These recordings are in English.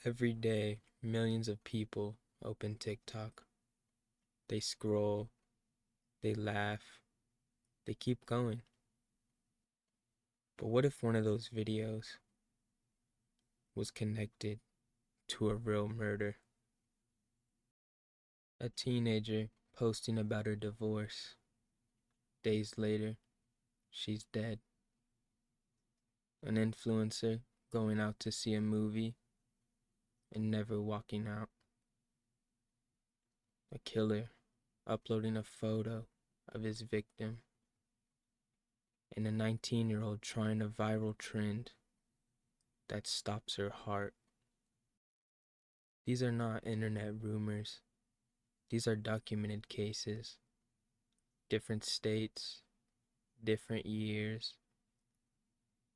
Every day, millions of people open TikTok. They scroll, they laugh, they keep going. But what if one of those videos was connected to a real murder? A teenager posting about her divorce. Days later, she's dead. An influencer going out to see a movie and never walking out. A killer uploading a photo of his victim. And a 19-year-old trying a viral trend that stops her heart. These are not internet rumors. These are documented cases. Different states, different years,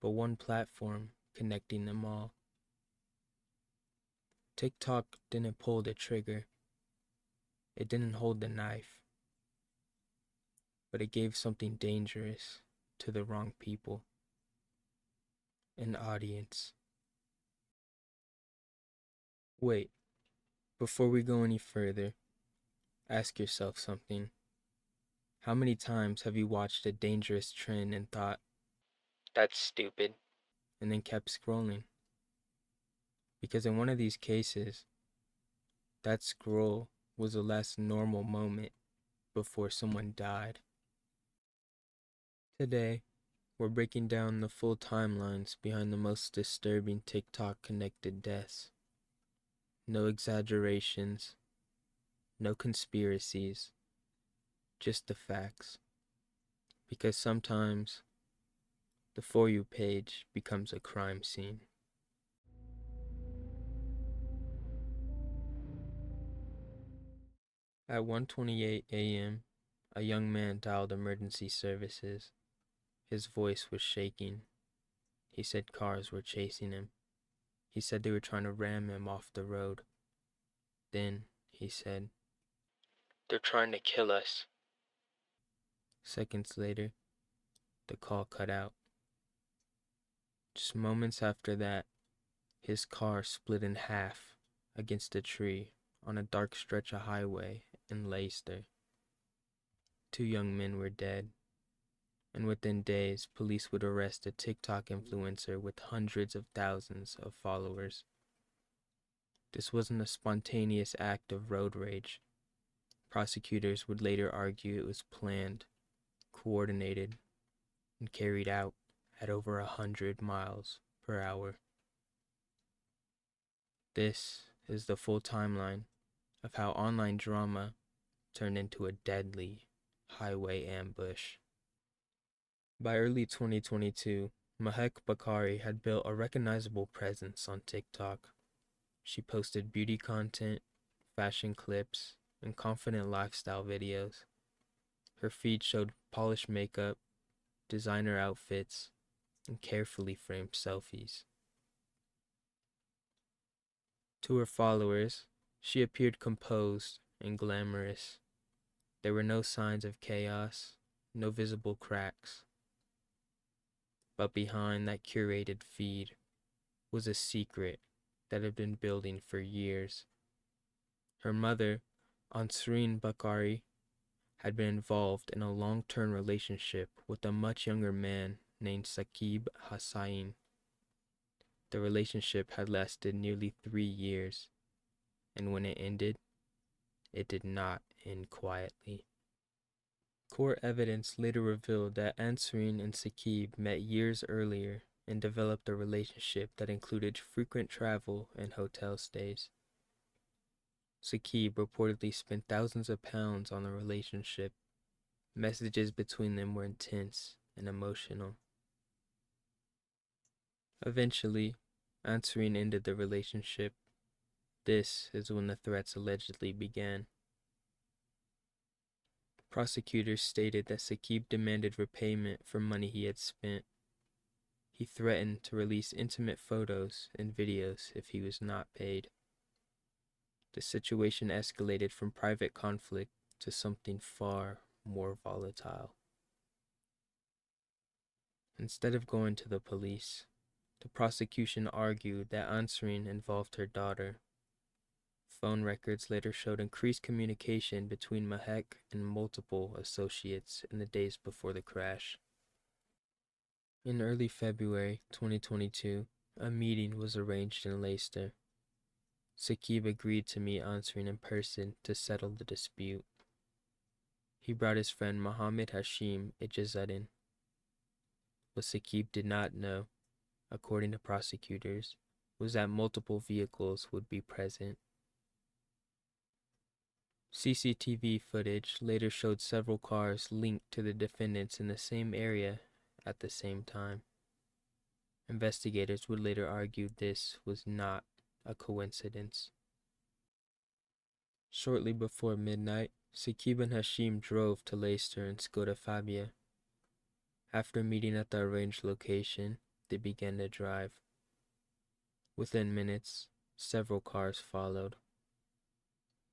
but one platform connecting them all. TikTok didn't pull the trigger. It didn't hold the knife. But it gave something dangerous to the wrong people. An audience. Wait, before we go any further, ask yourself something. How many times have you watched a dangerous trend and thought, that's stupid, and then kept scrolling? Because in one of these cases, that scroll was the last normal moment before someone died. Today, we're breaking down the full timelines behind the most disturbing TikTok-connected deaths. No exaggerations, no conspiracies, just the facts. Because sometimes, the For You page becomes a crime scene. At 1:28 a.m., a young man dialed emergency services. His voice was shaking. He said cars were chasing him. He said they were trying to ram him off the road. Then, he said, they're trying to kill us. Seconds later, the call cut out. Just moments after that, his car split in half against a tree on a dark stretch of highway in Leicester. Two young men were dead, and within days, police would arrest a TikTok influencer with hundreds of thousands of followers. This wasn't a spontaneous act of road rage. Prosecutors would later argue it was planned, coordinated, and carried out at over 100 miles per hour. This is the full timeline of how online drama turned into a deadly highway ambush. By early 2022, Mahek Bakari had built a recognizable presence on TikTok. She posted beauty content, fashion clips, and confident lifestyle videos. Her feed showed polished makeup, designer outfits, and carefully framed selfies. To her followers, she appeared composed and glamorous. There were no signs of chaos, no visible cracks. But behind that curated feed was a secret that had been building for years. Her mother, Ansreen Bakari, had been involved in a long-term relationship with a much younger man named Saqib Hussain. The relationship had lasted nearly 3 years, and when it ended, it did not end quietly. Court evidence later revealed that Ansreen and Saqib met years earlier and developed a relationship that included frequent travel and hotel stays. Saqib reportedly spent thousands of pounds on the relationship. Messages between them were intense and emotional. Eventually, Ansreen ended the relationship. This is when the threats allegedly began. Prosecutors stated that Saqib demanded repayment for money he had spent. He threatened to release intimate photos and videos if he was not paid. The situation escalated from private conflict to something far more volatile. Instead of going to the police, The prosecution argued that answering involved her daughter. Phone records later showed increased communication between Mahek and multiple associates in the days before the crash. In early February 2022, a meeting was arranged in Leicester. Saqib agreed to meet answering in person to settle the dispute. He brought his friend Mohammed Hashim Ijazuddin. What Saqib did not know, according to prosecutors, was that multiple vehicles would be present. CCTV footage later showed several cars linked to the defendants in the same area at the same time. Investigators would later argue this was not a coincidence. Shortly before midnight, Saqib and Hashim drove to Leicester in Skoda Fabia. After meeting at the arranged location, they began to drive. Within minutes, several cars followed.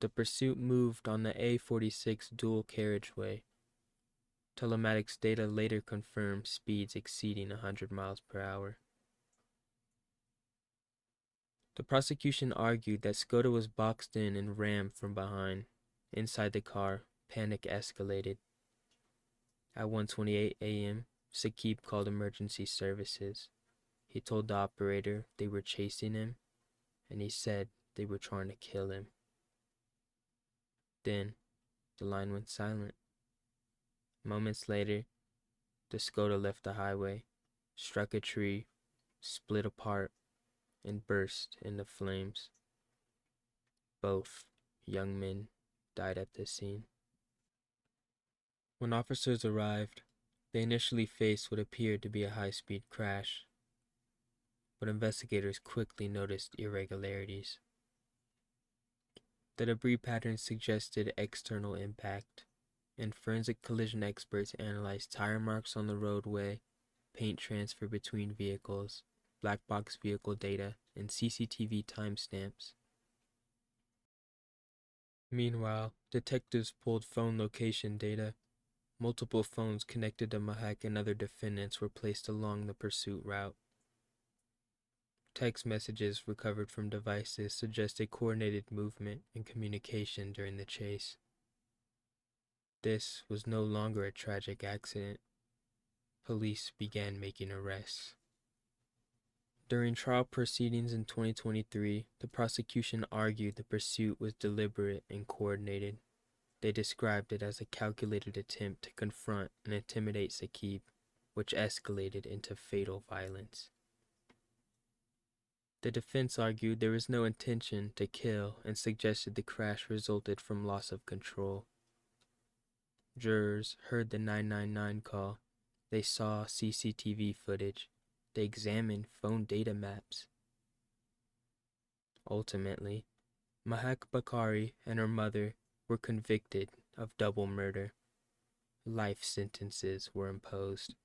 The pursuit moved on the A46 dual carriageway. Telematics data later confirmed speeds exceeding 100 miles per hour. The prosecution argued that Skoda was boxed in and rammed from behind. Inside the car, panic escalated. At 1:28 a.m., Saqib called emergency services. He told the operator they were chasing him, and he said they were trying to kill him. Then, the line went silent. Moments later, the Skoda left the highway, struck a tree, split apart, and burst into flames. Both young men died at the scene. When officers arrived, they initially faced what appeared to be a high-speed crash, but investigators quickly noticed irregularities. The debris pattern suggested external impact, and forensic collision experts analyzed tire marks on the roadway, paint transfer between vehicles, black box vehicle data, and CCTV timestamps. Meanwhile, detectives pulled phone location data. Multiple phones connected to Mahek and other defendants were placed along the pursuit route. Text messages recovered from devices suggested coordinated movement and communication during the chase. This was no longer a tragic accident. Police began making arrests. During trial proceedings in 2023, the prosecution argued the pursuit was deliberate and coordinated. They described it as a calculated attempt to confront and intimidate Saqib, which escalated into fatal violence. The defense argued there was no intention to kill and suggested the crash resulted from loss of control. Jurors heard the 999 call. They saw CCTV footage. They examined phone data maps. Ultimately, Mahek Bakari and her mother were convicted of double murder. Life sentences were imposed.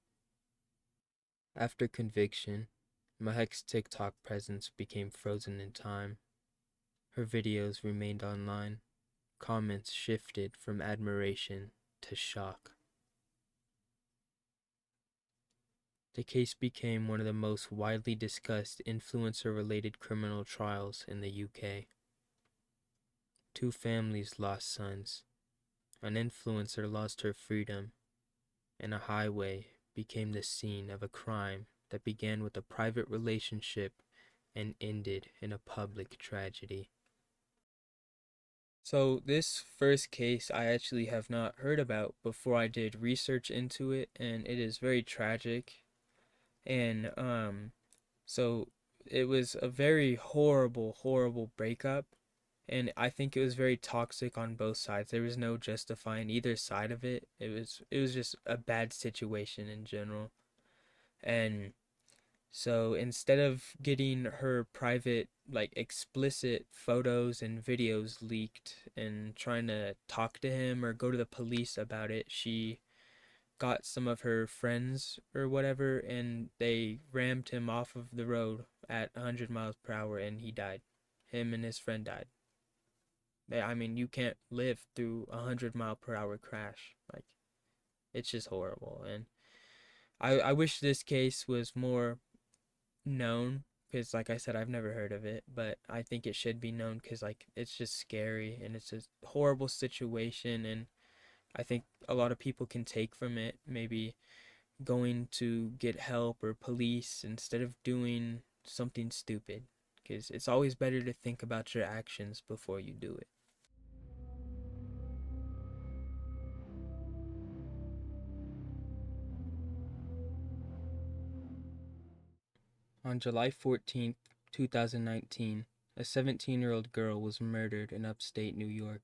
After conviction, Mahek's TikTok presence became frozen in time. Her videos remained online. Comments shifted from admiration to shock. The case became one of the most widely discussed influencer-related criminal trials in the UK. Two families lost sons. An influencer lost her freedom, and a highway became the scene of a crime that began with a private relationship and ended in a public tragedy. So this first case I actually have not heard about before I did research into it, and it is very tragic. And so it was a very horrible breakup, and I think it was very toxic on both sides. There was no justifying either side of it. It was just a bad situation in general. And so instead of getting her private, like explicit photos and videos leaked and trying to talk to him or go to the police about it, she got some of her friends or whatever and they rammed him off of the road at 100 miles per hour and he died. Him and his friend died. I mean, you can't live through a 100-mile-per-hour crash. Like, it's just horrible. And I wish this case was more known because, like I said, I've never heard of it, but I think it should be known because, like, it's just scary and it's a horrible situation. And I think a lot of people can take from it, maybe going to get help or police instead of doing something stupid, because it's always better to think about your actions before you do it. On July 14th, 2019, a 17-year-old girl was murdered in upstate New York.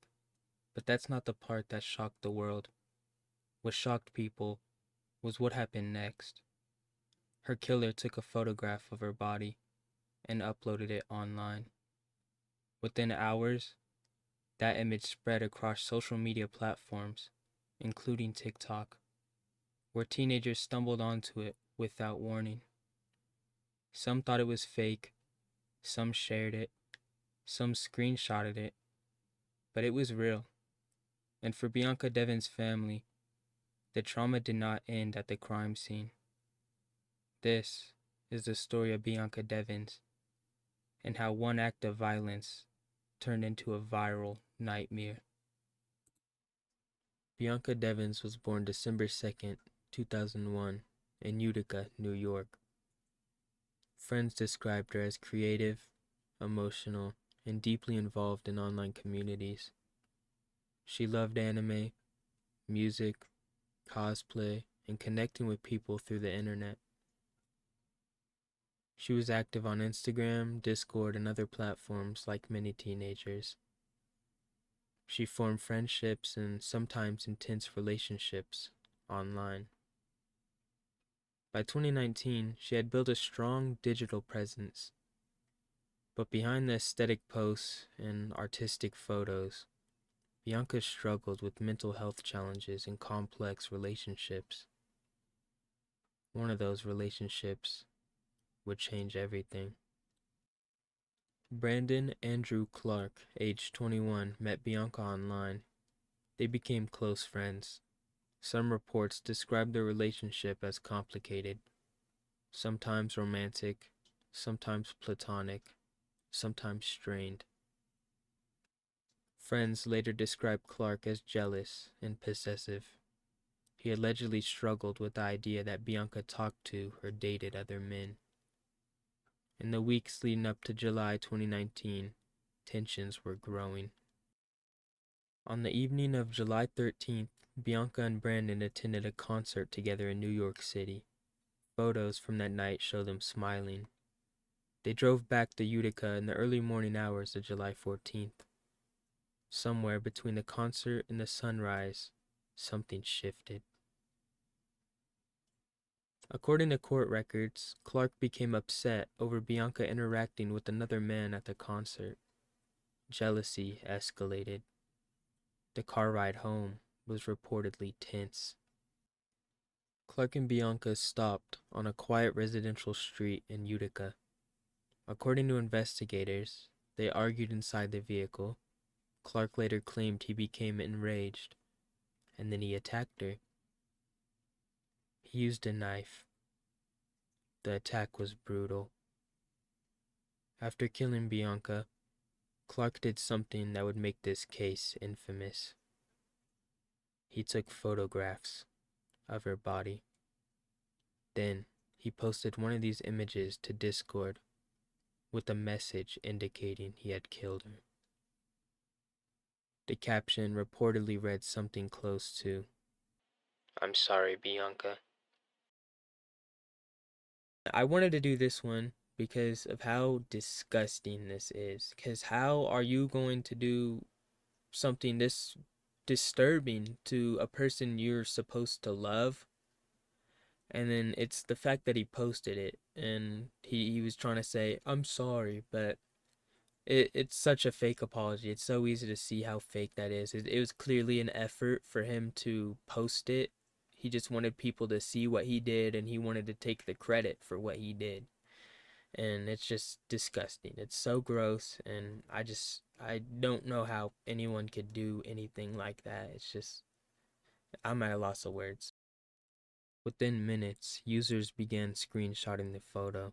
But that's not the part that shocked the world. What shocked people was what happened next. Her killer took a photograph of her body and uploaded it online. Within hours, that image spread across social media platforms, including TikTok, where teenagers stumbled onto it without warning. Some thought it was fake, some shared it, some screenshotted it, but it was real. And for Bianca Devins' family, the trauma did not end at the crime scene. This is the story of Bianca Devins and how one act of violence turned into a viral nightmare. Bianca Devins was born December 2nd, 2001, in Utica, New York. Friends described her as creative, emotional, and deeply involved in online communities. She loved anime, music, cosplay, and connecting with people through the internet. She was active on Instagram, Discord, and other platforms like many teenagers. She formed friendships and sometimes intense relationships online. By 2019, she had built a strong digital presence. But behind the aesthetic posts and artistic photos, Bianca struggled with mental health challenges and complex relationships. One of those relationships would change everything. Brandon Andrew Clark, age 21, met Bianca online. They became close friends. Some reports describe their relationship as complicated, sometimes romantic, sometimes platonic, sometimes strained. Friends later described Clark as jealous and possessive. He allegedly struggled with the idea that Bianca talked to or dated other men. In the weeks leading up to July 2019, tensions were growing. On the evening of July 13th, Bianca and Brandon attended a concert together in New York City. Photos from that night show them smiling. They drove back to Utica in the early morning hours of July 14th. Somewhere between the concert and the sunrise, something shifted. According to court records, Clark became upset over Bianca interacting with another man at the concert. Jealousy escalated. The car ride home was reportedly tense. Clark and Bianca stopped on a quiet residential street in Utica. According to investigators, they argued inside the vehicle. Clark later claimed he became enraged, and then he attacked her. He used a knife. The attack was brutal. After killing Bianca, Clark did something that would make this case infamous. He took photographs of her body. Then, he posted one of these images to Discord with a message indicating he had killed her. The caption reportedly read something close to, "I'm sorry, Bianca." I wanted to do this one because of how disgusting this is. Because how are you going to do something this disturbing to a person you're supposed to love? And then it's the fact that he posted it and he was trying to say, "I'm sorry," but it's such a fake apology. It's so easy to see how fake that is. It was clearly an effort for him to post it. He just wanted people to see what he did and he wanted to take the credit for what he did. And it's just disgusting. It's so gross, and I don't know how anyone could do anything like that. It's just, I'm at a loss of words. Within minutes, users began screenshotting the photo.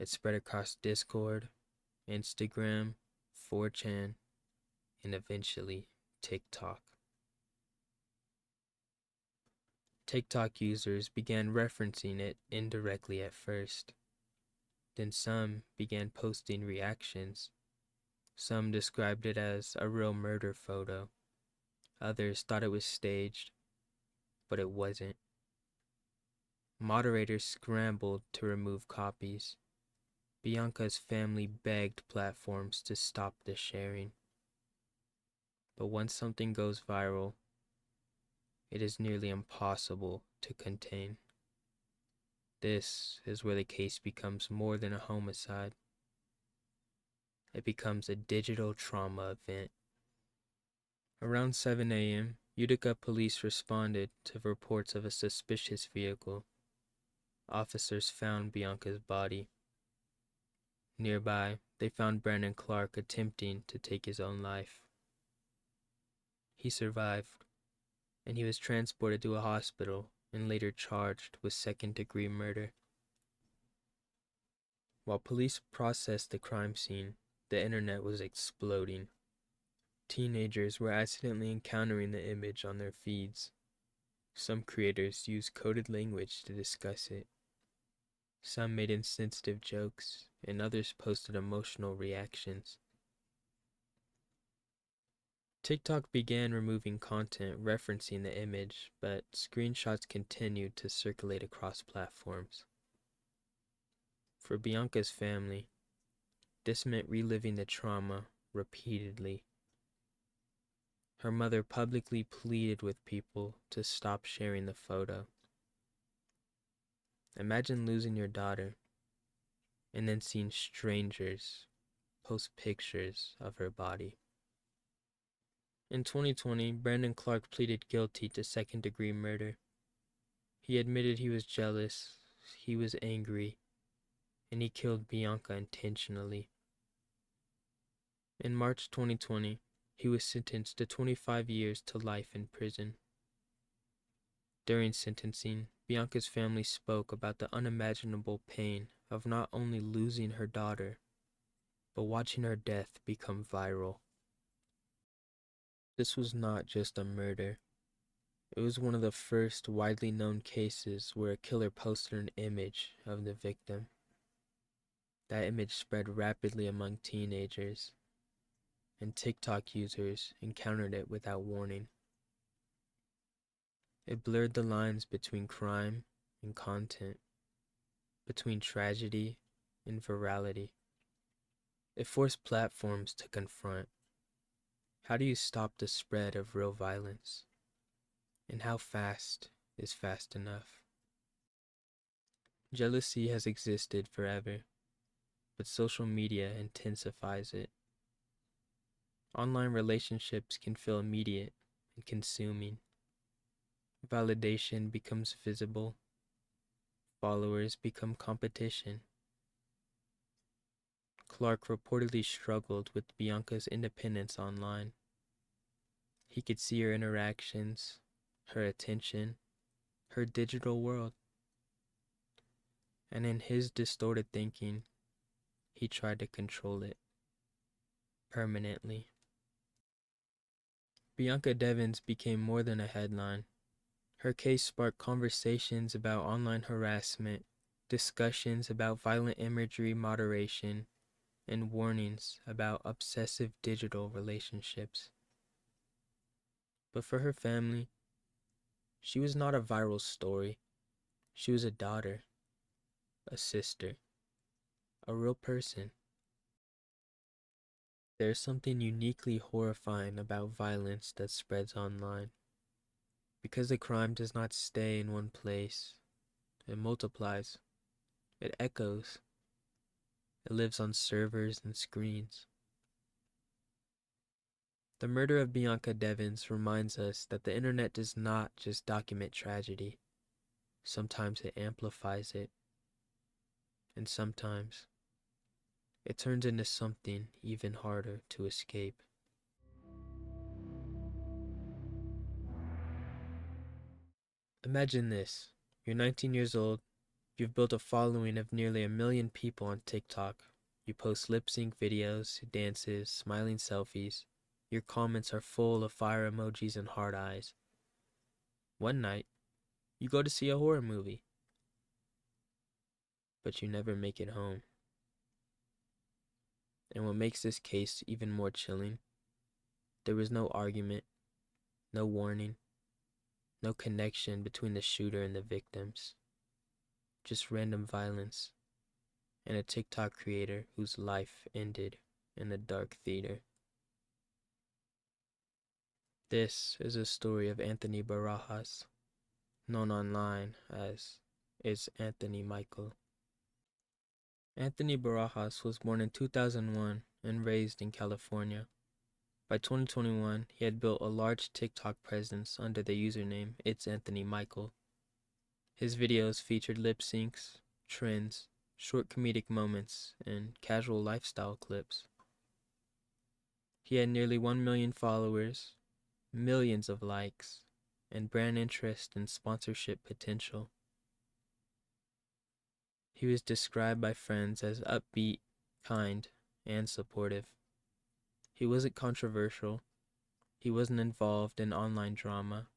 It spread across Discord, Instagram, 4chan, and eventually TikTok. TikTok users began referencing it indirectly at first. Then some began posting reactions. Some described it as a real murder photo. Others thought it was staged, but it wasn't. Moderators scrambled to remove copies. Bianca's family begged platforms to stop the sharing. But once something goes viral, it is nearly impossible to contain. This is where the case becomes more than a homicide. It becomes a digital trauma event. Around 7 a.m., Utica police responded to reports of a suspicious vehicle. Officers found Bianca's body. Nearby, they found Brandon Clark attempting to take his own life. He survived, and he was transported to a hospital and later charged with second-degree murder. While police processed the crime scene, the internet was exploding. Teenagers were accidentally encountering the image on their feeds. Some creators used coded language to discuss it. Some made insensitive jokes, and others posted emotional reactions. TikTok began removing content referencing the image, but screenshots continued to circulate across platforms. For Bianca's family, this meant reliving the trauma repeatedly. Her mother publicly pleaded with people to stop sharing the photo. Imagine losing your daughter and then seeing strangers post pictures of her body. In 2020, Brandon Clark pleaded guilty to second-degree murder. He admitted he was jealous, he was angry, and he killed Bianca intentionally. In March 2020, he was sentenced to 25 years to life in prison. During sentencing, Bianca's family spoke about the unimaginable pain of not only losing her daughter, but watching her death become viral. This was not just a murder. It was one of the first widely known cases where a killer posted an image of the victim. That image spread rapidly among teenagers, and TikTok users encountered it without warning. It blurred the lines between crime and content, between tragedy and virality. It forced platforms to confront. How do you stop the spread of real violence? And how fast is fast enough? Jealousy has existed forever, but social media intensifies it. Online relationships can feel immediate and consuming. Validation becomes visible. Followers become competition. Clark reportedly struggled with Bianca's independence online. He could see her interactions, her attention, her digital world. And in his distorted thinking, he tried to control it permanently. Bianca Devins became more than a headline. Her case sparked conversations about online harassment, discussions about violent imagery moderation, and warnings about obsessive digital relationships. But for her family, she was not a viral story. She was a daughter, a sister, a real person. There's something uniquely horrifying about violence that spreads online. Because the crime does not stay in one place, it multiplies, it echoes, it lives on servers and screens. The murder of Bianca Devins reminds us that the internet does not just document tragedy. Sometimes it amplifies it, and sometimes it turns into something even harder to escape. Imagine this. You're 19 years old, You've built a following of nearly 1 million people on TikTok. You post lip sync videos, dances, smiling selfies. Your comments are full of fire emojis and heart eyes. One night, you go to see a horror movie, but you never make it home. And what makes this case even more chilling, there was no argument, no warning, no connection between the shooter and the victims. Just random violence and a TikTok creator whose life ended in the dark theater. This is a story of Anthony Barajas, known online as Is Anthony Michael. Anthony Barajas was born in 2001 and raised in California. By 2021, he had built a large TikTok presence under the username It's Anthony Michael. His videos featured lip syncs, trends, short comedic moments, and casual lifestyle clips. He had nearly 1 million followers, millions of likes, and brand interest and sponsorship potential. He was described by friends as upbeat, kind, and supportive. He wasn't controversial. He wasn't involved in online drama.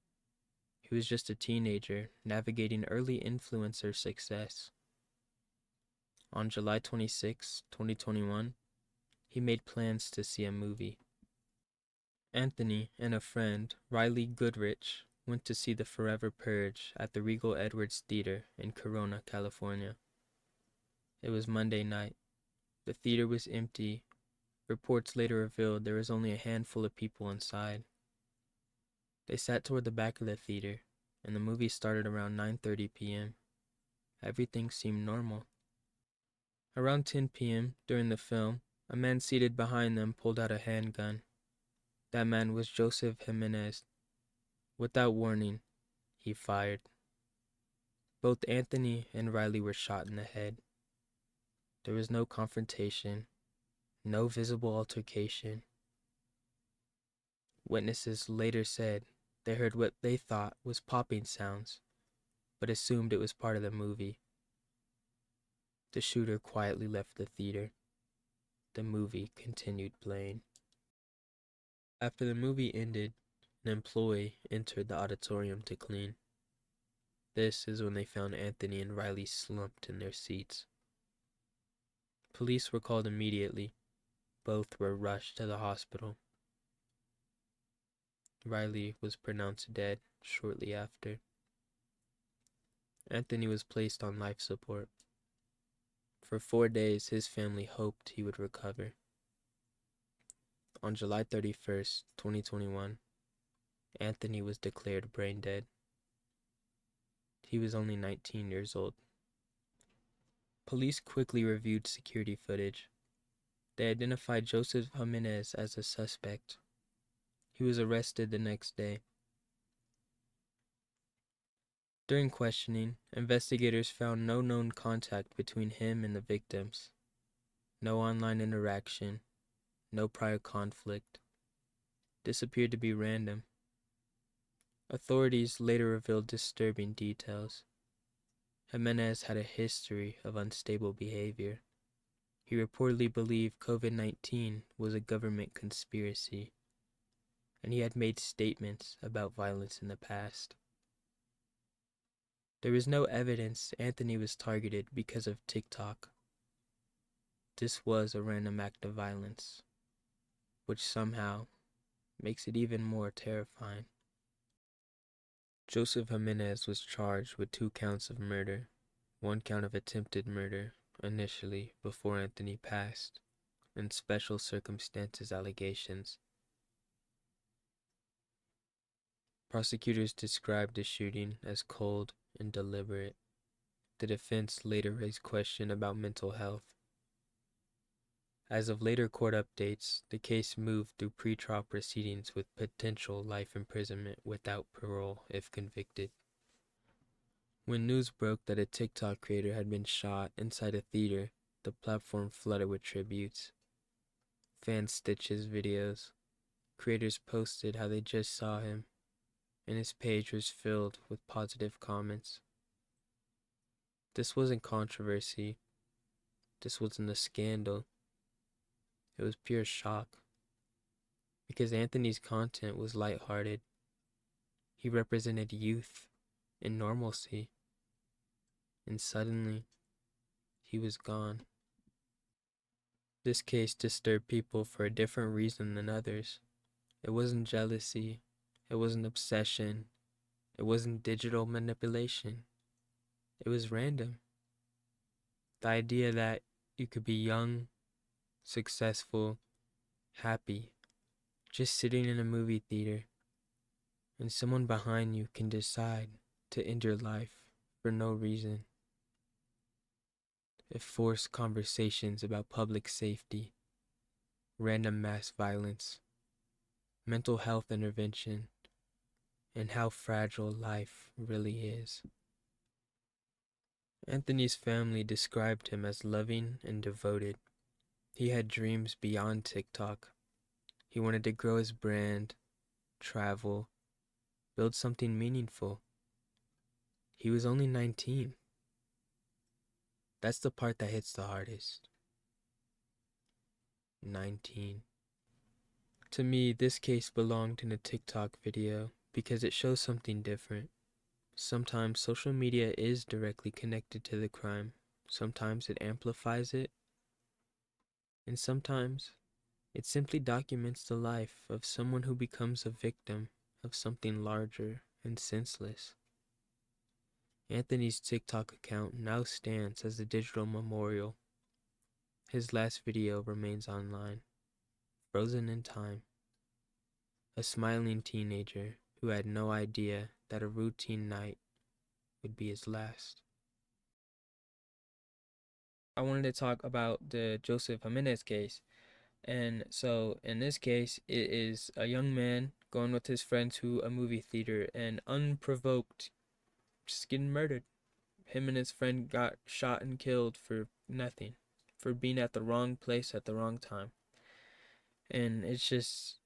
He was just a teenager navigating early influencer success. On July 26, 2021, he made plans to see a movie. Anthony and a friend, Riley Goodrich, went to see The Forever Purge at the Regal Edwards Theater in Corona, California. It was Monday night. The theater was empty. Reports later revealed there was only a handful of people inside. They sat toward the back of the theater, and the movie started around 9:30 p.m. Everything seemed normal. Around 10 p.m., during the film, a man seated behind them pulled out a handgun. That man was Joseph Jimenez. Without warning, he fired. Both Anthony and Riley were shot in the head. There was no confrontation, no visible altercation. Witnesses later said they heard what they thought was popping sounds, but assumed it was part of the movie. The shooter quietly left the theater. The movie continued playing. After the movie ended, an employee entered the auditorium to clean. This is when they found Anthony and Riley slumped in their seats. Police were called immediately. Both were rushed to the hospital. Riley was pronounced dead shortly after. Anthony was placed on life support. For 4 days, his family hoped he would recover. On July 31st, 2021, Anthony was declared brain dead. He was only 19 years old. Police quickly reviewed security footage. They identified Joseph Jimenez as a suspect. He was arrested the next day. During questioning, investigators found no known contact between him and the victims. No online interaction, no prior conflict. This appeared to be random. Authorities later revealed disturbing details. Jimenez had a history of unstable behavior. He reportedly believed COVID-19 was a government conspiracy, and he had made statements about violence in the past. There was no evidence Anthony was targeted because of TikTok. This was a random act of violence, which somehow makes it even more terrifying. Joseph Jimenez was charged with 2 counts of murder, 1 count of attempted murder initially before Anthony passed, and special circumstances allegations. Prosecutors described the shooting as cold and deliberate. The defense later raised question about mental health. As of later court updates, the case moved through pretrial proceedings with potential life imprisonment without parole if convicted. When news broke that a TikTok creator had been shot inside a theater, the platform flooded with tributes. Fans stitched his videos. Creators posted how they just saw him, and his page was filled with positive comments. This wasn't controversy. This wasn't a scandal. It was pure shock. Because Anthony's content was lighthearted. He represented youth and normalcy. And suddenly, he was gone. This case disturbed people for a different reason than others. It wasn't jealousy. It wasn't obsession. It wasn't digital manipulation. It was random. The idea that you could be young, successful, happy, just sitting in a movie theater, and someone behind you can decide to end your life for no reason. It forced conversations about public safety, random mass violence, mental health intervention, and how fragile life really is. Anthony's family described him as loving and devoted. He had dreams beyond TikTok. He wanted to grow his brand, travel, build something meaningful. He was only 19. That's the part that hits the hardest. 19. To me, this case belonged in a TikTok video because it shows something different. Sometimes social media is directly connected to the crime. Sometimes it amplifies it. And sometimes it simply documents the life of someone who becomes a victim of something larger and senseless. Anthony's TikTok account now stands as a digital memorial. His last video remains online, frozen in time. A smiling teenager who had no idea that a routine night would be his last. I wanted to talk about the Joseph Jimenez case. And so in this case, it is a young man going with his friend to a movie theater and unprovoked, just getting murdered. Him and his friend got shot and killed for nothing, for being at the wrong place at the wrong time. And it's just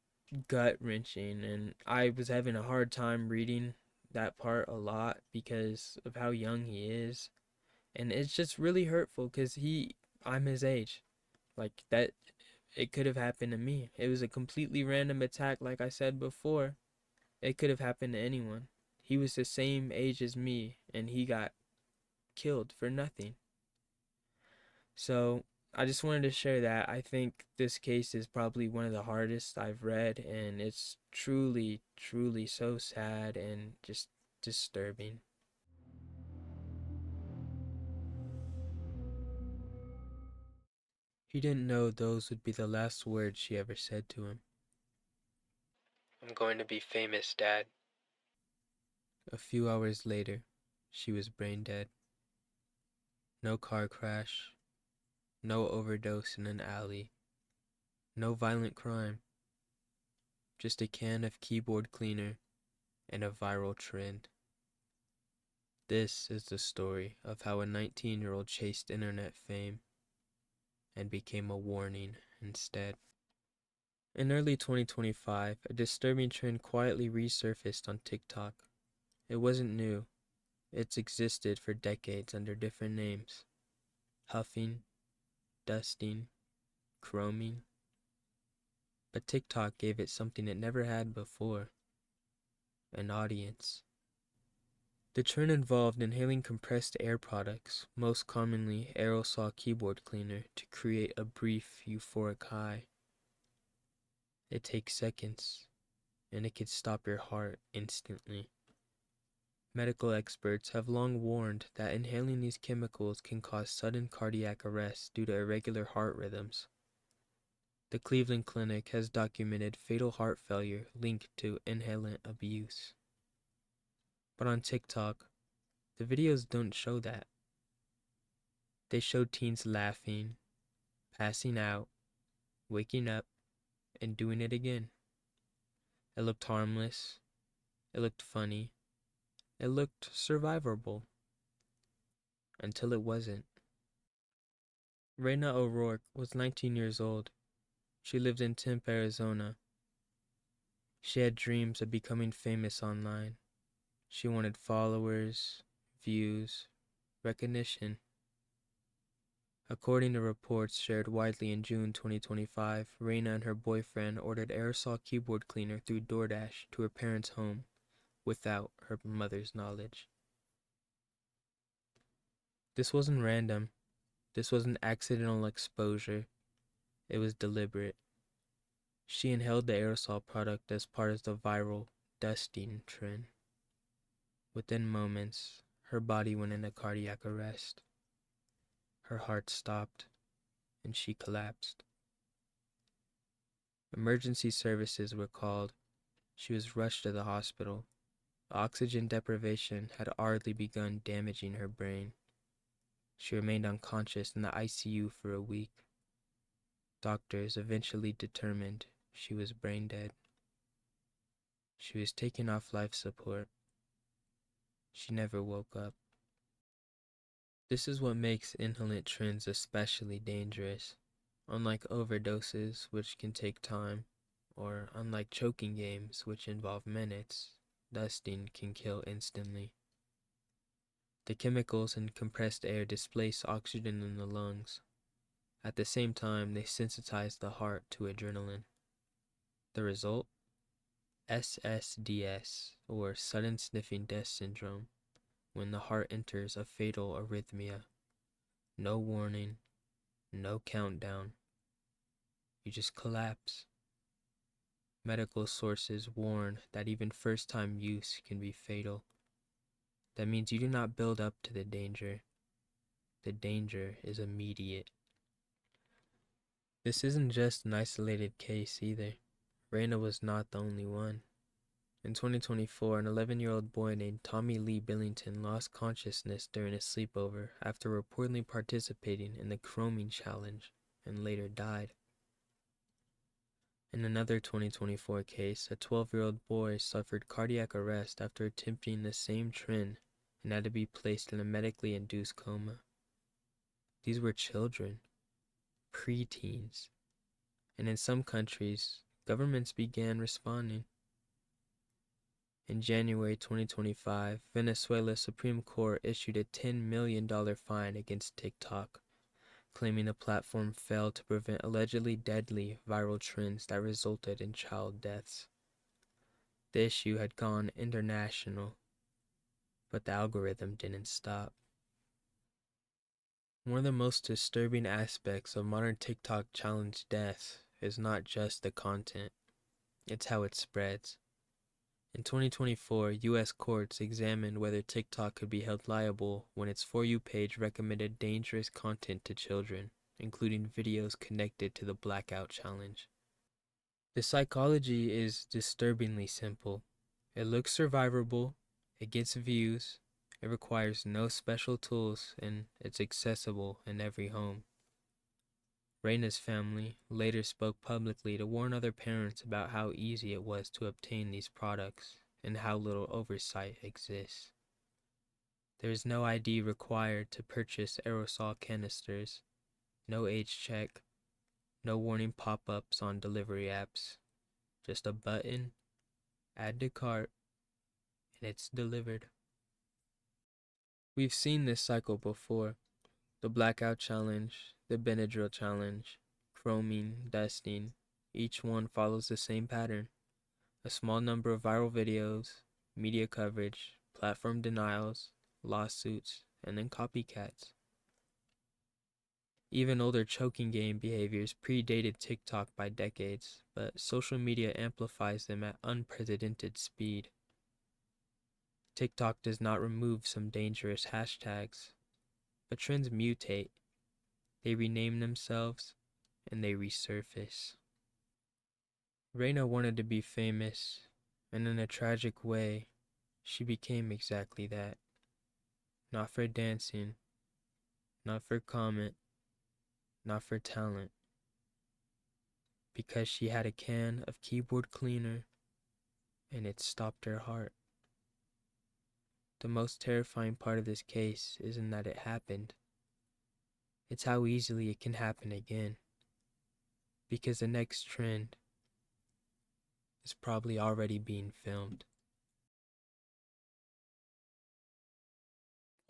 gut-wrenching, and I was having a hard time reading that part a lot because of how young he is. And it's just really hurtful because I'm his age. Like, that, it could have happened to me. It was a completely random attack, like I said before. It could have happened to anyone. He was the same age as me, and he got killed for nothing. So I just wanted to share that. I think this case is probably one of the hardest I've read, and it's truly, truly so sad and just disturbing. He didn't know those would be the last words she ever said to him. "I'm going to be famous, Dad." A few hours later, she was brain dead. No car crash, no overdose in an alley, no violent crime, just a can of keyboard cleaner and a viral trend. This is the story of how a 19-year-old chased internet fame and became a warning instead. In early 2025, a disturbing trend quietly resurfaced on TikTok. It wasn't new. It's existed for decades under different names: huffing, dusting, chroming. But TikTok gave it something it never had before: an audience. The trend involved inhaling compressed air products, most commonly aerosol keyboard cleaner, to create a brief euphoric high. It takes seconds, and it could stop your heart instantly. Medical experts have long warned that inhaling these chemicals can cause sudden cardiac arrest due to irregular heart rhythms. The Cleveland Clinic has documented fatal heart failure linked to inhalant abuse. But on TikTok, the videos don't show that. They show teens laughing, passing out, waking up, and doing it again. It looked harmless. It looked funny. It looked survivable. Until it wasn't. Raina O'Rourke was 19 years old. She lived in Tempe, Arizona. She had dreams of becoming famous online. She wanted followers, views, recognition. According to reports shared widely in June 2025, Reina and her boyfriend ordered aerosol keyboard cleaner through DoorDash to her parents' home without her mother's knowledge. This wasn't random. This wasn't accidental exposure. It was deliberate. She inhaled the aerosol product as part of the viral dusting trend. Within moments, her body went into cardiac arrest. Her heart stopped, and she collapsed. Emergency services were called. She was rushed to the hospital. Oxygen deprivation had already begun damaging her brain. She remained unconscious in the ICU for a week. Doctors eventually determined she was brain dead. She was taken off life support. She never woke up. This is what makes inhalant trends especially dangerous. Unlike overdoses, which can take time, or unlike choking games, which involve minutes, dusting can kill instantly. The chemicals in compressed air displace oxygen in the lungs. At the same time, they sensitize the heart to adrenaline. The result? SSDS, or sudden sniffing death syndrome, when the heart enters a fatal arrhythmia. No warning, no countdown. You just collapse. Medical sources warn that even first-time use can be fatal. That means you do not build up to the danger. The danger is immediate. This isn't just an isolated case either. Reina was not the only one. In 2024, an 11-year-old boy named Tommy Lee Billington lost consciousness during a sleepover after reportedly participating in the chroming challenge and later died. In another 2024 case, a 12-year-old boy suffered cardiac arrest after attempting the same trend and had to be placed in a medically induced coma. These were children, preteens, and in some countries, governments began responding. In January 2025, Venezuela's Supreme Court issued a $10 million fine against TikTok, claiming the platform failed to prevent allegedly deadly viral trends that resulted in child deaths. The issue had gone international, but the algorithm didn't stop. One of the most disturbing aspects of modern TikTok challenge deaths is not just the content, it's how it spreads. In 2024, U.S. courts examined whether TikTok could be held liable when its For You page recommended dangerous content to children, including videos connected to the Blackout Challenge. The psychology is disturbingly simple. It looks survivable, it gets views, it requires no special tools, and it's accessible in every home. Reina's family later spoke publicly to warn other parents about how easy it was to obtain these products and how little oversight exists. There is no ID required to purchase aerosol canisters, no age check, no warning pop-ups on delivery apps, just a button, add to cart, and it's delivered. We've seen this cycle before. The Blackout Challenge, the Benadryl Challenge, chroming, dusting, each one follows the same pattern. A small number of viral videos, media coverage, platform denials, lawsuits, and then copycats. Even older choking game behaviors predated TikTok by decades, but social media amplifies them at unprecedented speed. TikTok does not remove some dangerous hashtags, but trends mutate. They rename themselves, and they resurface. Reina wanted to be famous, and in a tragic way, she became exactly that. Not for dancing, not for comment, not for talent. Because she had a can of keyboard cleaner, and it stopped her heart. The most terrifying part of this case isn't that it happened. It's how easily it can happen again. Because the next trend is probably already being filmed.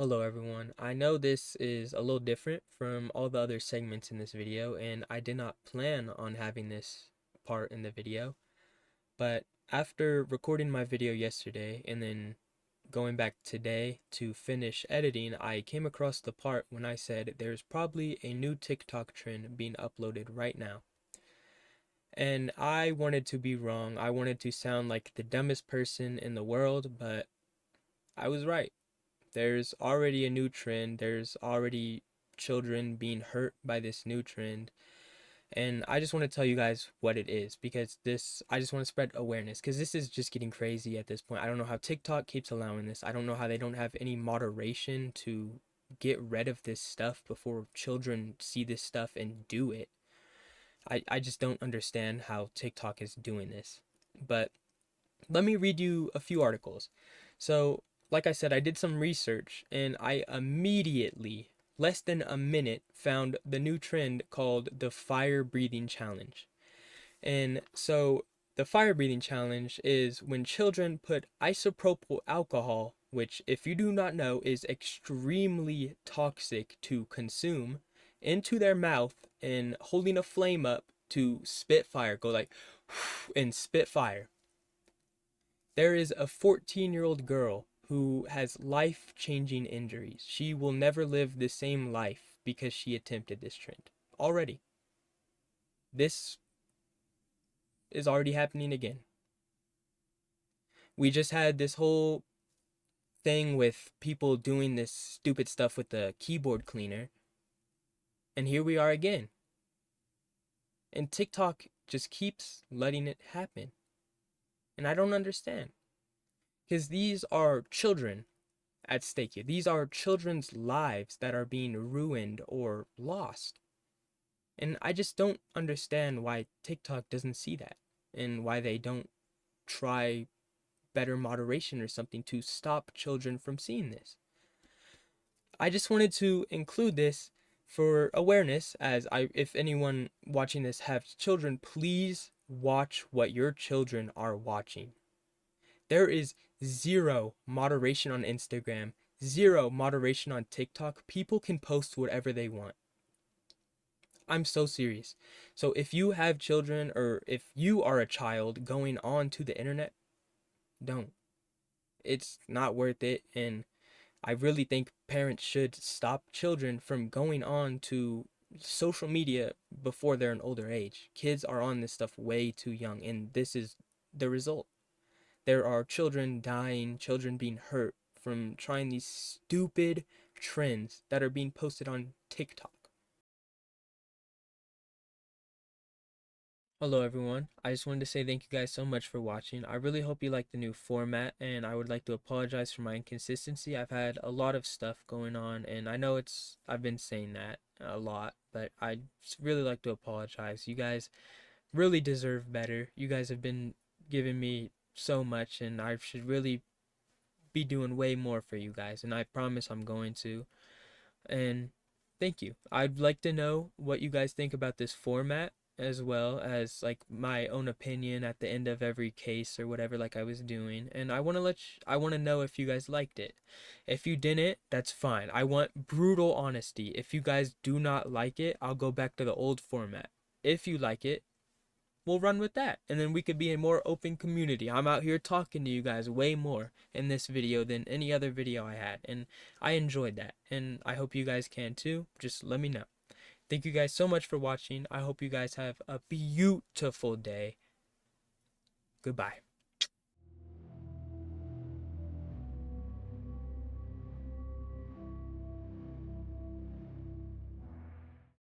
Hello everyone. I know this is a little different from all the other segments in this video, and I did not plan on having this part in the video, but after recording my video yesterday and then going back today to finish editing, I came across the part when I said there's probably a new TikTok trend being uploaded right now. And I wanted to be wrong. I wanted to sound like the dumbest person in the world, but I was right. There's already a new trend. There's already children being hurt by this new trend. And I just want to tell you guys what it is because I just want to spread awareness because this is just getting crazy at this point. I don't know how TikTok keeps allowing this. I don't know how they don't have any moderation to get rid of this stuff before children see this stuff and do it. I just don't understand how TikTok is doing this. But let me read you a few articles. So, like I said, I did some research and I immediately, less than a minute, found the new trend called the fire breathing challenge. And so, the fire breathing challenge is when children put isopropyl alcohol, which, if you do not know, is extremely toxic to consume, into their mouth and holding a flame up to spit fire, go like, and spit fire. There is a 14-year-old girl who has life-changing injuries. She will never live the same life because she attempted this trend. Already. This is already happening again. We just had this whole thing with people doing this stupid stuff with the keyboard cleaner. And here we are again. And TikTok just keeps letting it happen. And I don't understand. Because these are children at stake here. These are children's lives that are being ruined or lost. And I just don't understand why TikTok doesn't see that and why they don't try better moderation or something to stop children from seeing this. I just wanted to include this for awareness as if anyone watching this have children, please watch what your children are watching. There is zero moderation on Instagram, zero moderation on TikTok. People can post whatever they want. I'm so serious. So if you have children or if you are a child going on to the internet, don't. It's not worth it. And I really think parents should stop children from going on to social media before they're an older age. Kids are on this stuff way too young, and this is the result. There are children dying, children being hurt from trying these stupid trends that are being posted on TikTok. Hello everyone. I just wanted to say thank you guys so much for watching. I really hope you like the new format and I would like to apologize for my inconsistency. I've had a lot of stuff going on and I know I've been saying that a lot, but I really like to apologize. You guys really deserve better. You guys have been giving me so much and I should really be doing way more for you guys and I promise I'm going to. And thank you. I'd like to know what you guys think about this format as well as like my own opinion at the end of every case or whatever like I was doing. And I want to I want to know if you guys liked it. If you didn't, that's fine. I want brutal honesty. If you guys do not like it, I'll go back to the old format. If you like it, we'll run with that. And then we could be a more open community. I'm out here talking to you guys way more in this video than any other video I had. And I enjoyed that. And I hope you guys can too. Just let me know. Thank you guys so much for watching. I hope you guys have a beautiful day. Goodbye.